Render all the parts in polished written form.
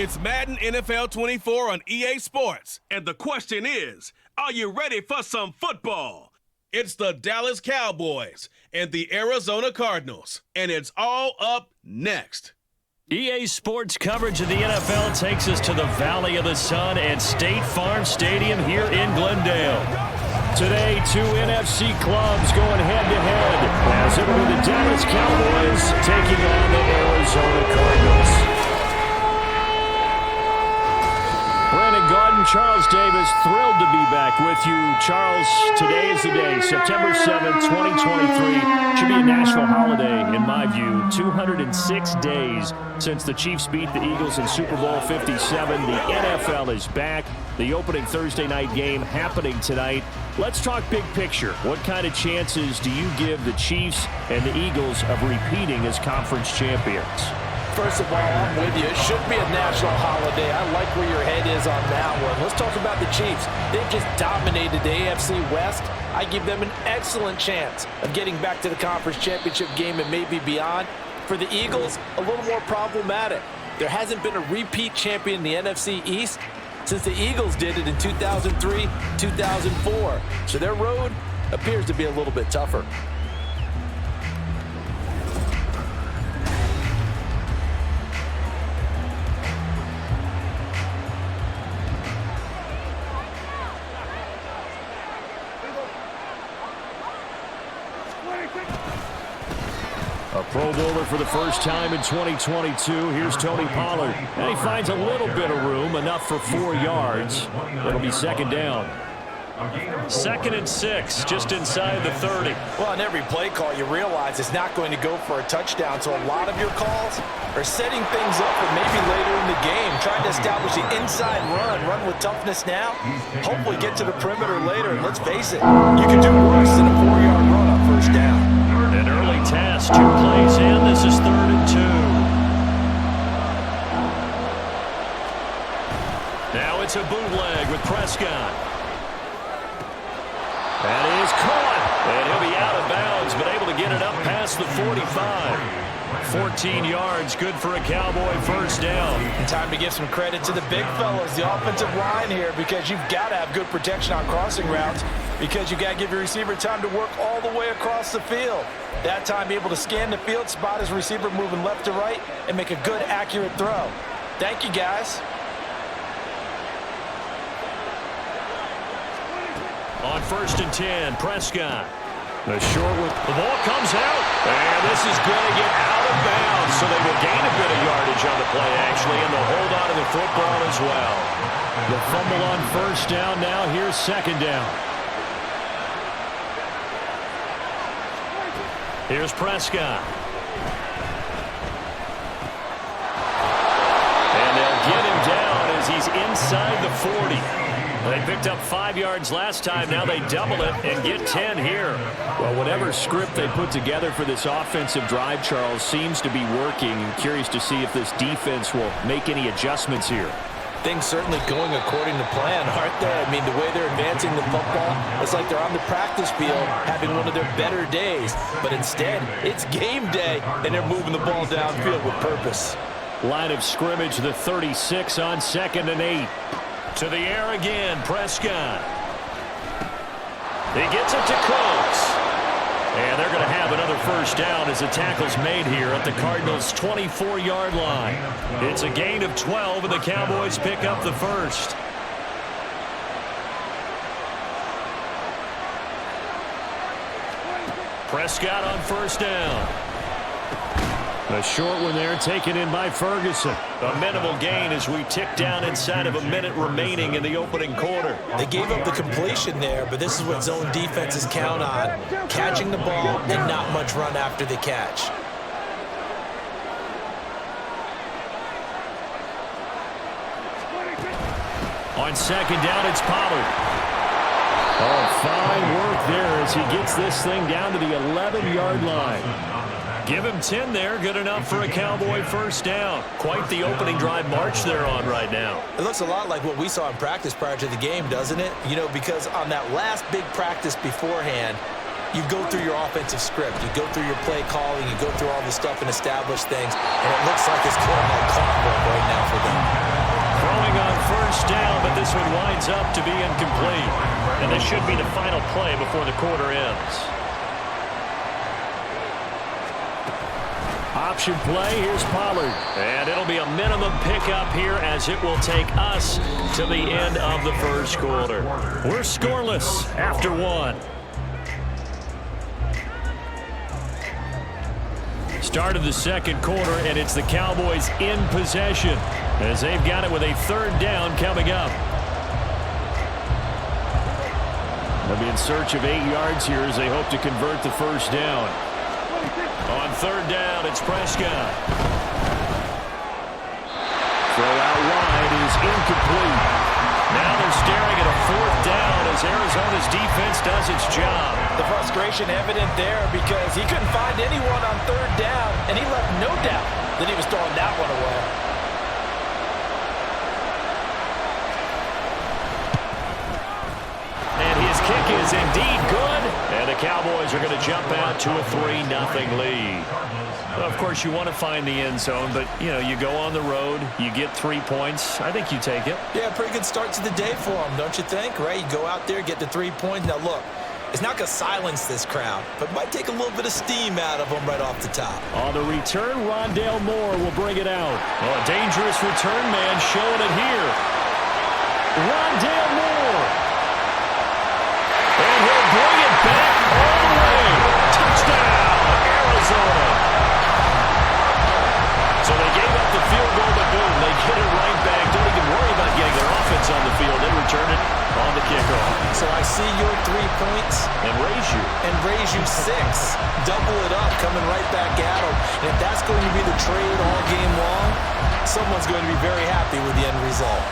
It's Madden NFL 24 on EA Sports. And the question is, are you ready for some football? It's the Dallas Cowboys and the Arizona Cardinals. And it's all up next. EA Sports coverage of the NFL takes us to the Valley of the Sun and State Farm Stadium here in Glendale. Today, two NFC clubs going head-to-head as it'll be the Dallas Cowboys taking on the Arizona Cardinals. Brandon Garden, Charles Davis, thrilled to be back with you. Charles, today is the day, September 7th, 2023. Should be a national holiday, in my view. 206 days since the Chiefs beat the Eagles in Super Bowl 57. The NFL is back. The opening Thursday night game happening tonight. Let's talk big picture. What kind of chances do you give the Chiefs and the Eagles of repeating as conference champions? First of all, I'm with you. It should be a national holiday. I like where your head is on that one. Let's talk about the Chiefs. They've just dominated the AFC West. I give them an excellent chance of getting back to the conference championship game and maybe beyond. For the Eagles, a little more problematic. There hasn't been a repeat champion in the NFC East since the Eagles did it in 2003, 2004. So their road appears to be a little bit tougher. A Pro Bowler for the first time in 2022. Here's Tony Pollard. And he finds a little bit of room, enough for 4 yards. It'll be second down. 2nd and 6, just inside the 30. Well, on every play call, you realize it's not going to go for a touchdown. So a lot of your calls are setting things up for maybe later in the game, trying to establish the inside run with toughness now. Hopefully get to the perimeter later. And let's face it, you can do worse than a 4-yard run on first down. An early test, 2 plays in. This is 3rd and 2. Now it's a bootleg with Prescott. That is caught, and he'll be out of bounds, but able to get it up past the 45. 14 yards, good for a Cowboy first down. Time to give some credit to the big fellas, the offensive line here, because you've got to have good protection on crossing routes, because you've got to give your receiver time to work all the way across the field. That time, be able to scan the field, spot his receiver moving left to right, and make a good, accurate throw. Thank you, guys. On 1st and 10, Prescott. The short one. The ball comes out. And this is going to get out of bounds. So they will gain a bit of yardage on the play, actually, and they'll hold on to the football as well. The fumble on first down now. Here's second down. Here's Prescott. And they'll get him down as he's inside the 40. They picked up 5 yards last time. Now they double it and get 10 here. Well, whatever script they put together for this offensive drive, Charles, seems to be working. I'm curious to see if this defense will make any adjustments here. Things certainly going according to plan, aren't they? I mean, the way they're advancing the football, it's like they're on the practice field having one of their better days. But instead, it's game day, and they're moving the ball downfield with purpose. Line of scrimmage, the 36 on 2nd and 8. To the air again, Prescott. He gets it to close. And they're going to have another first down as the tackle's made here at the Cardinals' 24-yard line. It's a gain of 12, and the Cowboys pick up the first. Prescott on first down. A short one there taken in by Ferguson. A minimal gain as we tick down inside of a minute remaining in the opening quarter. They gave up the completion there, but this is what zone defenses count on. Catching the ball and not much run after the catch. On second down, it's Pollard. Oh, fine work there as he gets this thing down to the 11-yard line. Give him 10 there. Good enough for a Cowboy first down. Quite the opening drive march they're on right now. It looks a lot like what we saw in practice prior to the game, doesn't it? You know, because on that last big practice beforehand, you go through your offensive script. You go through your play calling. You go through all the stuff and establish things. And it looks like it's going like clockwork right now for them. going on first down, but this one winds up to be incomplete. And this should be the final play before the quarter ends. Option play, here's Pollard. And it'll be a minimum pickup here as it will take us to the end of the first quarter. We're scoreless after one. Start of the second quarter, and it's the Cowboys in possession as they've got it with a third down coming up. They'll be in search of 8 yards here as they hope to convert the first down. On third down, it's Prescott. Throw out wide is incomplete. Now they're staring at a fourth down as Arizona's defense does its job. The frustration evident there because he couldn't find anyone on third down, and he left no doubt that he was throwing that one away. And his kick is indeed good, and the Cowboys are going to jump out to a 3-0 lead. Well, of course, you want to find the end zone, but, you know, you go on the road, you get 3 points. I think you take it. Yeah, pretty good start to the day for him, don't you think? Right? You go out there, get the 3 points. Now, look, it's not going to silence this crowd, but might take a little bit of steam out of them right off the top. On the return, Rondale Moore will bring it out. Oh, a dangerous return man showing it here. Rondale Moore. And he'll bring it back all the way. Touchdown, Arizona. So they gave up the field goal, but boom, they get it right back. Don't even worry about getting their offense on the field. They return it on the kickoff. So I see your 3 points. And raise you 6. Double it up, coming right back at them. And if that's going to be the trade all game long, someone's going to be very happy with the end result.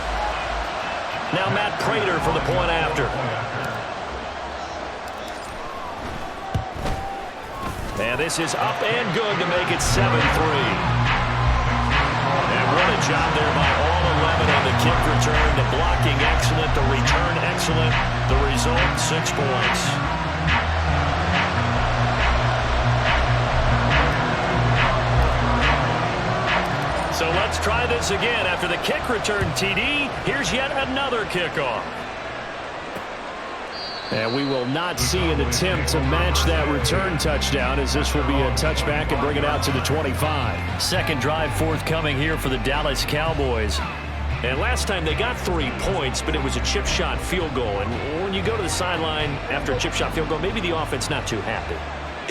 Now Matt Prater for the point after. And this is up and good to make it 7-3. And what a job there by all 11 on the kick return. The blocking excellent, the return excellent. The result, 6 points. So let's try this again. After the kick return TD, here's yet another kickoff. And we will not see an attempt to match that return touchdown, as this will be a touchback and bring it out to the 25. Second drive forthcoming here for the Dallas Cowboys. And last time they got 3 points, but it was a chip shot field goal. And when you go to the sideline after a chip shot field goal, maybe the offense not too happy.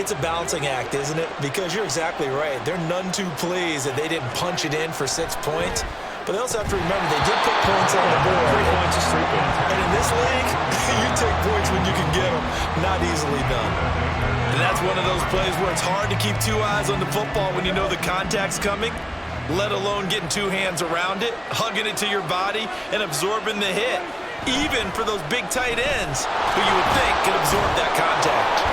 It's a balancing act, isn't it? Because you're exactly right. They're none too pleased that they didn't punch it in for 6 points. But they also have to remember they did put points on the board. 3 points is 3 points. And in this league, you take points when you can get them. Not easily done. And that's one of those plays where it's hard to keep 2 eyes on the football when you know the contact's coming, let alone getting 2 hands around it, hugging it to your body, and absorbing the hit. Even for those big tight ends who you would think can absorb that contact.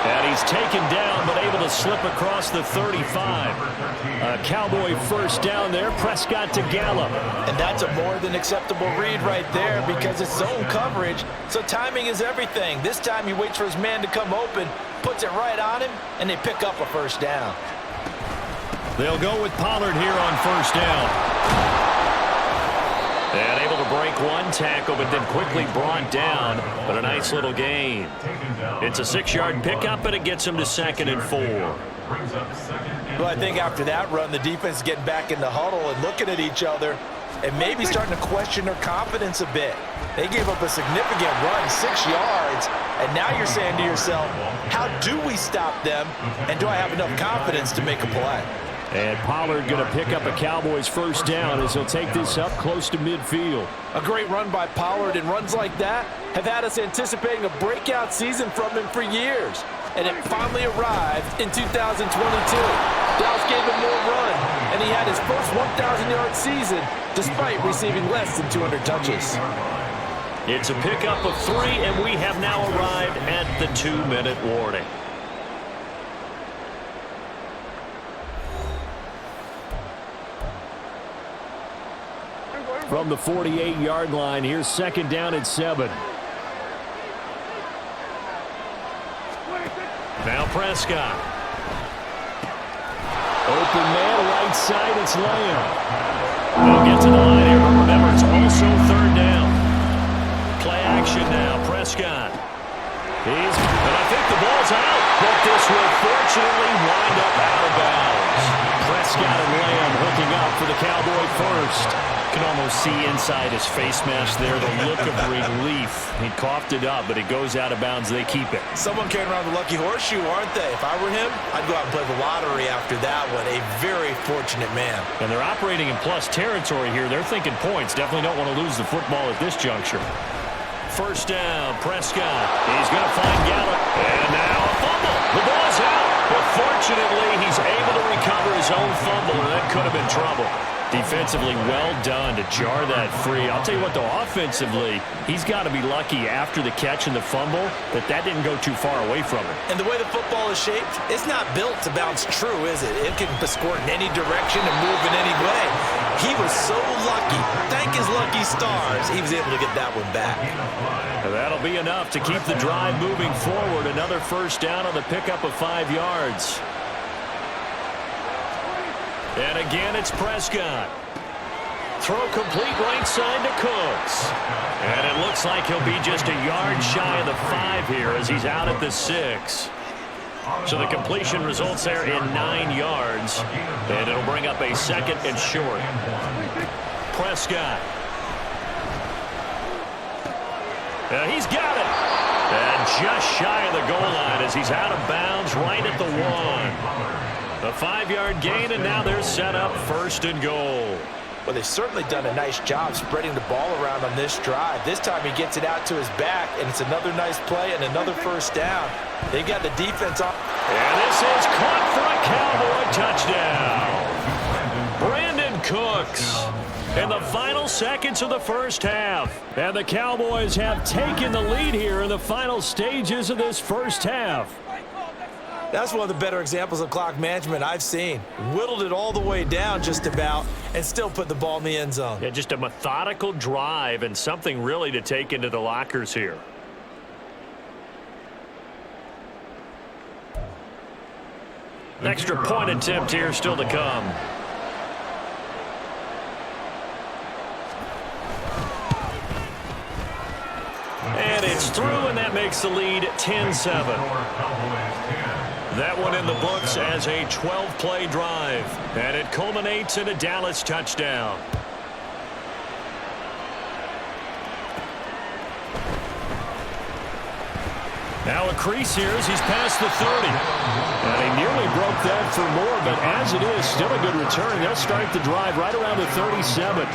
And he's taken down, but able to slip across the 35. A Cowboy first down there. Prescott to Gallup. And that's a more than acceptable read right there because it's zone coverage, so timing is everything. This time he waits for his man to come open, puts it right on him, and they pick up a first down. They'll go with Pollard here on first down. And able to break 1 tackle, but then quickly brought down. But a nice little gain. It's a 6-yard pickup, and it gets him to 2nd and 4. Well, I think after that run, the defense is getting back in the huddle and looking at each other and maybe starting to question their confidence a bit. They gave up a significant run, 6 yards, and now you're saying to yourself, how do we stop them, and do I have enough confidence to make a play? And Pollard going to pick up a Cowboys first down as he'll take this up close to midfield. A great run by Pollard, and runs like that have had us anticipating a breakout season from him for years. And it finally arrived in 2022. Dallas gave him more run, and he had his first 1,000-yard season despite receiving less than 200 touches. It's a pickup of 3, and we have now arrived at the 2-minute warning. From the 48-yard line, here's 2nd down and 7. Now Prescott. Open man right inside, it's Lamb. They'll get to the line here, but remember, it's also third down. Play action now, Prescott. And I think the ball's out, but this will fortunately wind up out of bounds. Prescott and Lamb hooking up for the Cowboy first. You can almost see inside his face mask there the look of relief. He coughed it up, but it goes out of bounds. They keep it. Someone carrying around the lucky horseshoe, aren't they? If I were him, I'd go out and play the lottery after that one. A very fortunate man. And they're operating in plus territory here. They're thinking points. Definitely don't want to lose the football at this juncture. First down, Prescott. He's going to find Gallup. And now a fumble. The ball's out. But fortunately, he's able to recover his own fumble, and that could have been trouble. Defensively, well done to jar that free. I'll tell you what, though, offensively, he's got to be lucky after the catch and the fumble that didn't go too far away from him. And the way the football is shaped, it's not built to bounce true, is it? It can squirt in any direction and move in any way. He was so lucky. Thank his lucky stars, he was able to get that one back. That'll be enough to keep the drive moving forward. Another first down on the pickup of 5 yards. And again, it's Prescott. Throw complete right side to Cooks. And it looks like he'll be just a yard shy of the 5 here as he's out at the 6. So the completion results there in 9 yards. And it'll bring up a second and short. Prescott. He's got it. And just shy of the goal line as he's out of bounds right at the 1. A 5-yard gain, and now they're set up first and goal. Well, they've certainly done a nice job spreading the ball around on this drive. This time he gets it out to his back, and it's another nice play and another first down. They got the defense on. And this is caught for a Cowboy touchdown. Brandon Cooks in the final seconds of the first half. And the Cowboys have taken the lead here in the final stages of this first half. That's one of the better examples of clock management I've seen. Whittled it all the way down just about and still put the ball in the end zone. Yeah, just a methodical drive and something really to take into the lockers here. An extra point attempt here still to come. And it's through, and that makes the lead 10-7. That one in the books as a 12-play drive. And it culminates in a Dallas touchdown. Now a crease here as he's past the 30. And he nearly broke that for more, but as it is, still a good return. They'll start the drive right around the 37.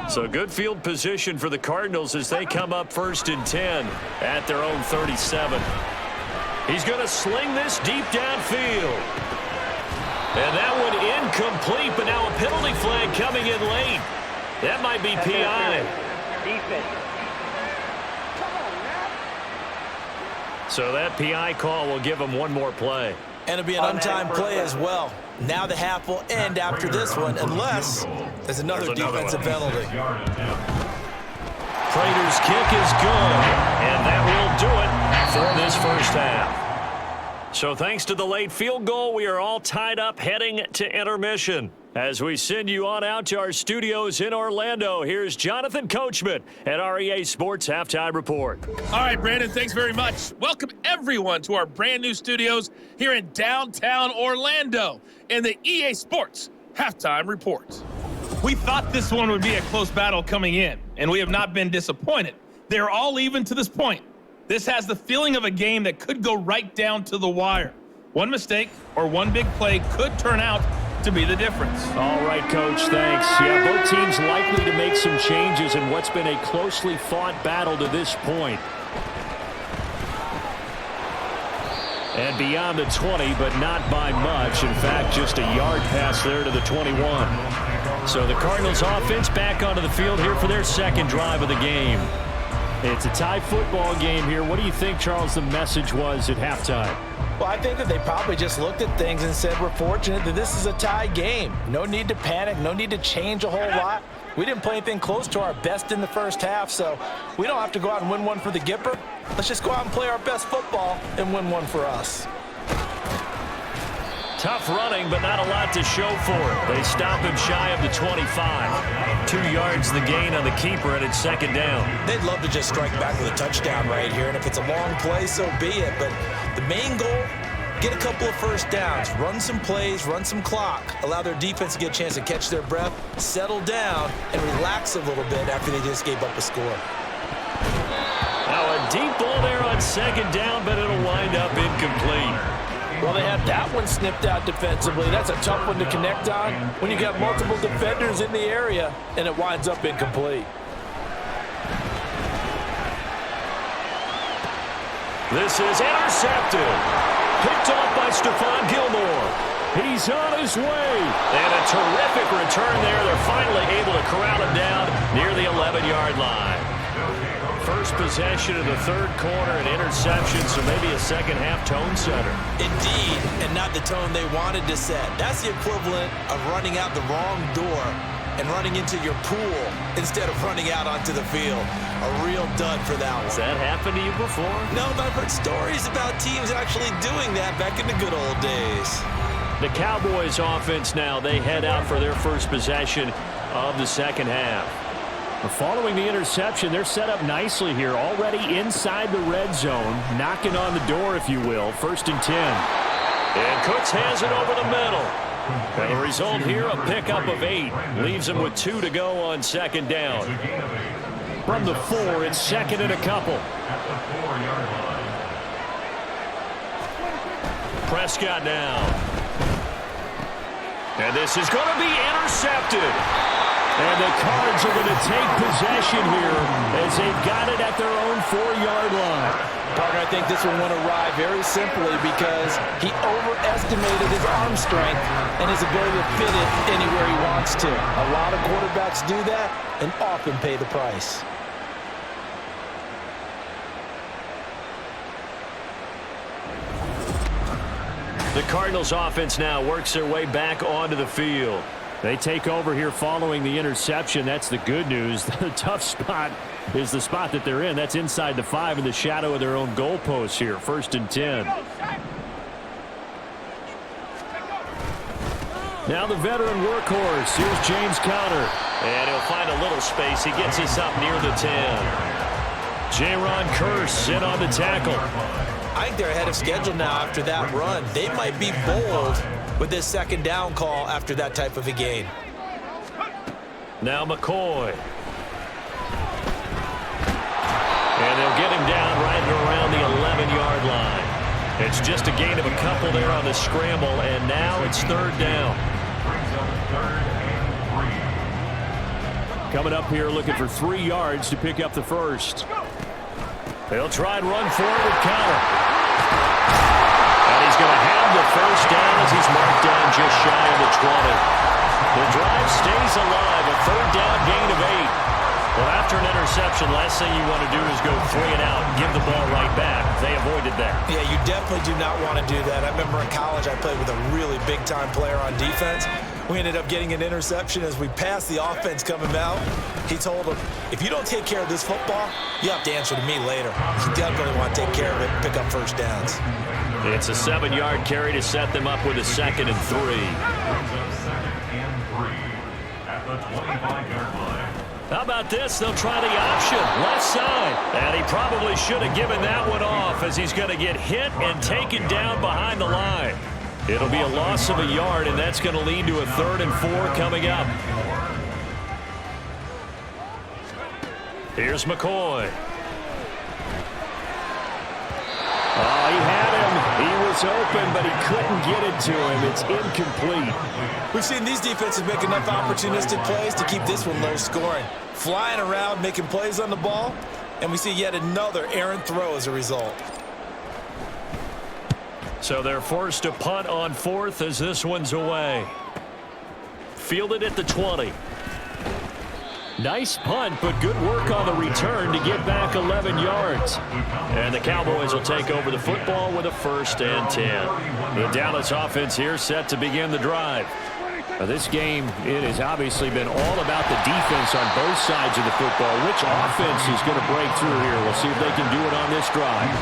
So good field position for the Cardinals as they come up first and 10 at their own 37. He's going to sling this deep downfield. And that one incomplete, but now a penalty flag coming in late. That might be PI. So that PI call will give him one more play. And it'll be an untimed play as well. Now the half will end after this one, unless there's another defensive penalty. Prater's kick is good, and that will do it for this first half. So thanks to the late field goal, we are all tied up heading to intermission. As we send you on out to our studios in Orlando, here's Jonathan Coachman at our EA Sports Halftime Report. All right, Brandon, thanks very much. Welcome, everyone, to our brand new studios here in downtown Orlando in the EA Sports Halftime Report. We thought this one would be a close battle coming in, and we have not been disappointed. They're all even to this point. This has the feeling of a game that could go right down to the wire. One mistake or one big play could turn out to be the difference. All right, Coach, thanks. Yeah, both teams likely to make some changes in what's been a closely fought battle to this point. And beyond the 20, but not by much. In fact, just a yard pass there to the 21. So the Cardinals offense back onto the field here for their second drive of the game. It's a tie football game here. What do you think, Charles, the message was at halftime? Well, I think that they probably just looked at things and said, we're fortunate that this is a tie game. No need to panic, no need to change a whole lot. We didn't play anything close to our best in the first half, so we don't have to go out and win one for the Gipper. Let's just go out and play our best football and win one for us. Tough running, but not a lot to show for it. They stop him shy of the 25. 2 yards the gain on the keeper, and it's second down. They'd love to just strike back with a touchdown right here, and if it's a long play, so be it. But the main goal, get a couple of first downs, run some plays, run some clock, allow their defense to get a chance to catch their breath, settle down, and relax a little bit after they just gave up a score. Now a deep ball there on second down, but it'll wind up incomplete. Well, they had that one snipped out defensively. That's a tough one to connect on when you got multiple defenders in the area, and it winds up incomplete. This is intercepted. Picked off by Stephon Gilmore. He's on his way. And a terrific return there. They're finally able to corral him down near the 11-yard line. First possession of the third quarter, an interception, so maybe a second-half tone setter. Indeed, and not the tone they wanted to set. That's the equivalent of running out the wrong door and running into your pool instead of running out onto the field. A real dud for that one. Has that happened to you before? No, but I've heard stories about teams actually doing that back in the good old days. The Cowboys offense now, they head out for their first possession of the second half. Following the interception, they're set up nicely here, already inside the red zone, knocking on the door, if you will. 1st and 10. And Cooks has it over the middle. And the result here, a pickup of 8. Leaves him with 2 to go on second down. From the 4, it's second and a couple. Prescott now. And this is going to be intercepted. And the Cards are going to take possession here as they've got it at their own 4-yard line. Parker, I think this one went awry very simply because he overestimated his arm strength and his ability to fit it anywhere he wants to. A lot of quarterbacks do that and often pay the price. The Cardinals offense now works their way back onto the field. They take over here following the interception. That's the good news. The tough spot is the spot that they're in. That's inside the 5 in the shadow of their own goalposts here. 1st and 10. Now the veteran workhorse. Here's James Conner. And he'll find a little space. He gets us up near the 10. Jaron Kearse in on the tackle. I think they're ahead of schedule now after that run. They might be bold with this second down call after that type of a gain. Now McCoy. And they'll get him down right around the 11-yard line. It's just a gain of a couple there on the scramble, and now it's 3rd down. Coming up here looking for 3 yards to pick up the first. They'll try and run forward with Conner. And he's going to have the first down as he's marked down just shy of the 20. The drive stays alive, a 3rd down gain of 8. Well, after an interception, last thing you want to do is go 3 and out and give the ball right back. They avoided that. Yeah, you definitely do not want to do that. I remember in college I played with a really big-time player on defense. We ended up getting an interception as we passed the offense coming out. He told him, if you don't take care of this football, you have to answer to me later. You definitely want to take care of it and pick up first downs. It's a 7-yard carry to set them up with a 2nd and 3. How about this? They'll try the option. Left side. And he probably should have given that one off as he's going to get hit and taken down behind the line. It'll be a loss of a yard, and that's going to lead to a 3rd and 4 coming up. Here's McCoy. Oh, he had him. He was open, but he couldn't get it to him. It's incomplete. We've seen these defenses make enough opportunistic plays to keep this one low scoring. Flying around, making plays on the ball, and we see yet another errant throw as a result. So they're forced to punt on 4th as this one's away. Fielded at the 20. Nice punt, but good work on the return to get back 11 yards. And the Cowboys will take over the football with a 1st and 10. The Dallas offense here set to begin the drive. This game, it has obviously been all about the defense on both sides of the football. Which offense is going to break through here? We'll see if they can do it on this drive.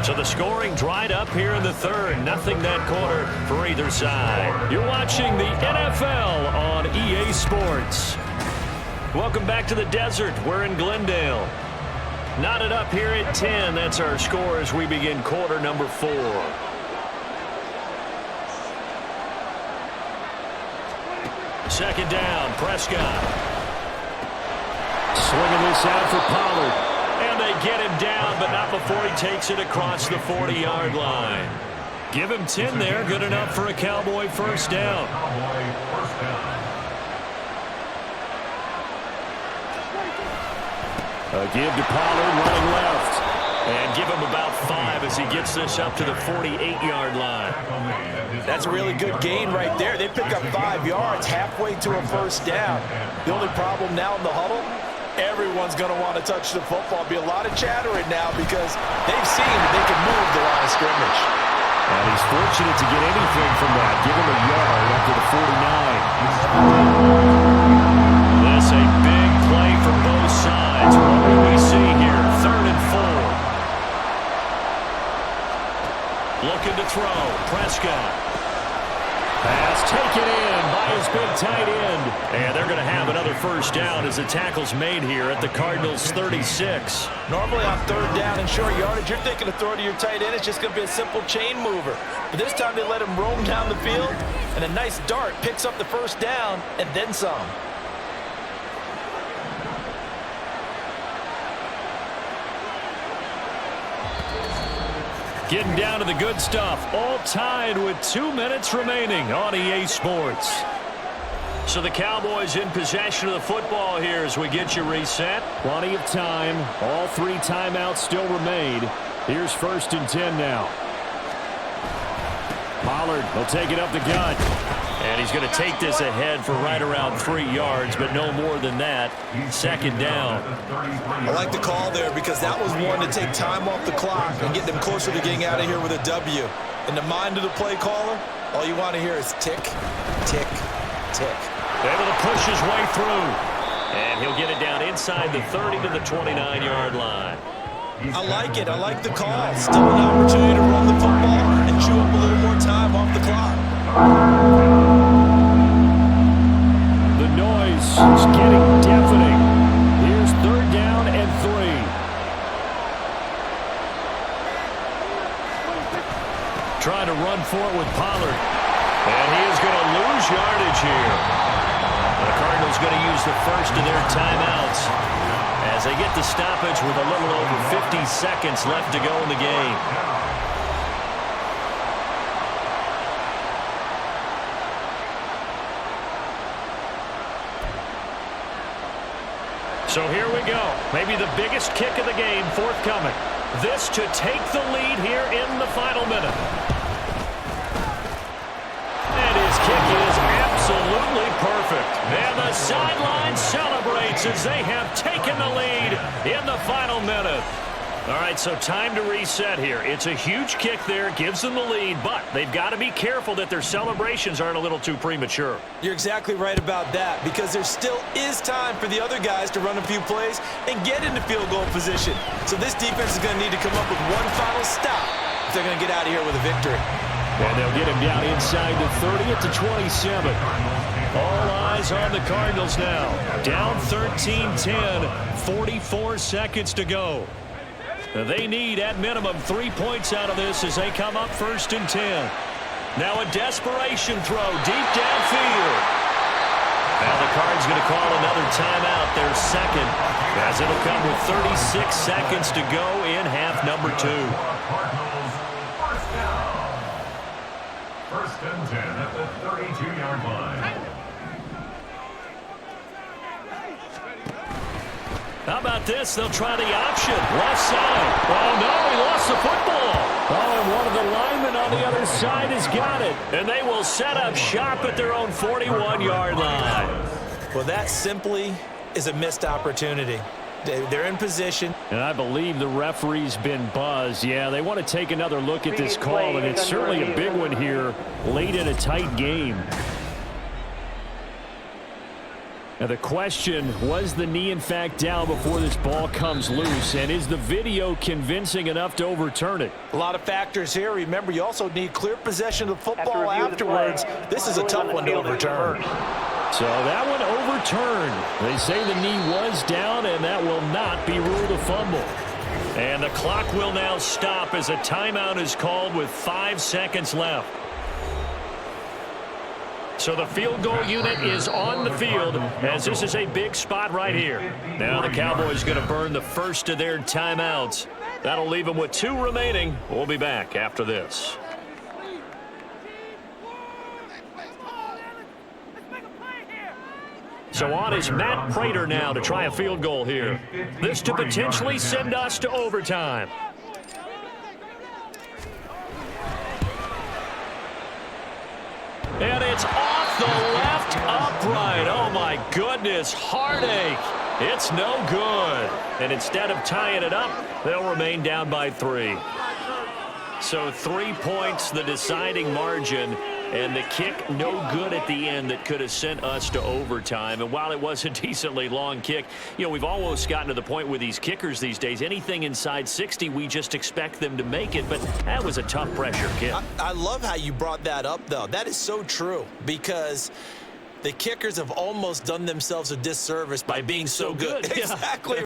So the scoring dried up here in the 3rd. Nothing that quarter for either side. You're watching the NFL on EA Sports. Welcome back to the desert. We're in Glendale. Knotted up here at 10. That's our score as we begin quarter number 4. Second down, Prescott. Swinging this out for Pollard. And they get him down, but not before he takes it across the 40-yard line. Give him 10 there, good enough for a Cowboy 1st down. A give to Pollard running left. And give him about 5 as he gets this up to the 48-yard line. That's a really good gain right there. They pick up 5 yards halfway to a 1st down. The only problem now in the huddle, everyone's going to want to touch the football. Be a lot of chattering now because they've seen that they can move the line of scrimmage. And he's fortunate to get anything from that. Give him a yard up to the 49. This a big play for both sides. What do we see here? 3rd and 4. Looking to throw. Prescott. Pass taken in by his big tight end. And they're going to have another 1st down as the tackle's made here at the Cardinals' 36. Normally on 3rd down and short yardage, you're thinking of throwing to your tight end. It's just going to be a simple chain mover. But this time they let him roam down the field, and a nice dart picks up the 1st down and then some. Getting down to the good stuff, all tied with 2 minutes remaining on EA Sports. So the Cowboys in possession of the football here as we get you reset. Plenty of time. All 3 timeouts still remain. Here's 1st and 10 now. Pollard will take it up the gut. And he's going to take this ahead for right around 3 yards, but no more than that. 2nd down. I like the call there because that was one to take time off the clock and get them closer to getting out of here with a W. In the mind of the play caller, all you want to hear is tick, tick, tick. Able to push his way through. And he'll get it down inside the 30 to the 29-yard line. I like it. I like the call. Still an opportunity to run the football and chew up a little more time off the clock. The noise is getting deafening. Here's 3rd down and 3. Trying to run for it with Pollard. And he is going to lose yardage here. The Cardinals going to use the 1st of their timeouts as they get the stoppage with a little over 50 seconds left to go in the game. So here we go. Maybe the biggest kick of the game forthcoming. This to take the lead here in the final minute. And his kick is absolutely perfect. And the sideline celebrates as they have taken the lead in the final minute. All right, so time to reset here. It's a huge kick there, gives them the lead, but they've got to be careful that their celebrations aren't a little too premature. You're exactly right about that because there still is time for the other guys to run a few plays and get into field goal position. So this defense is going to need to come up with one final stop if they're going to get out of here with a victory. And they'll get him down inside the 30 at the 27. All eyes on the Cardinals now. Down 13-10, 44 seconds to go. They need, at minimum, 3 points out of this as they come up 1st and 10. Now a desperation throw deep downfield. Now the Cards going to call another timeout, their 2nd, as it'll come with 36 seconds to go in half number 2. Cardinals, 1st down. 1st and 10 at the 32-yard line. How about this? They'll try the option. Left side. Oh, no, he lost the football. Oh, and one of the linemen on the other side has got it. And they will set up shop at their own 41-yard line. Well, that simply is a missed opportunity. They're in position. And I believe the referee's been buzzed. Yeah, they want to take another look at this call, and it's certainly a big one here late in a tight game. Now the question, was the knee in fact down before this ball comes loose, and is the video convincing enough to overturn it? A lot of factors here. Remember, you also need clear possession of the football afterwards. This is a tough one to overturn. So that one overturned. They say the knee was down, and that will not be ruled a fumble. And the clock will now stop as a timeout is called with 5 seconds left. So the field goal unit is on the field, as this is a big spot right here. Now the Cowboys going to burn the first of their timeouts. That'll leave them with 2 remaining. We'll be back after this. So on is Matt Prater now to try a field goal here. This to potentially send us to overtime. And it's off the left upright. Oh, my goodness. Heartache. It's no good. And instead of tying it up, they'll remain down by 3. So 3 points, the deciding margin. And the kick no good at the end that could have sent us to overtime. And while it was a decently long kick, you know, we've almost gotten to the point with these kickers these days. Anything inside 60, we just expect them to make it. But that was a tough pressure kick. I love how you brought that up, though. That is so true, because the kickers have almost done themselves a disservice by being so good. Yeah. Exactly.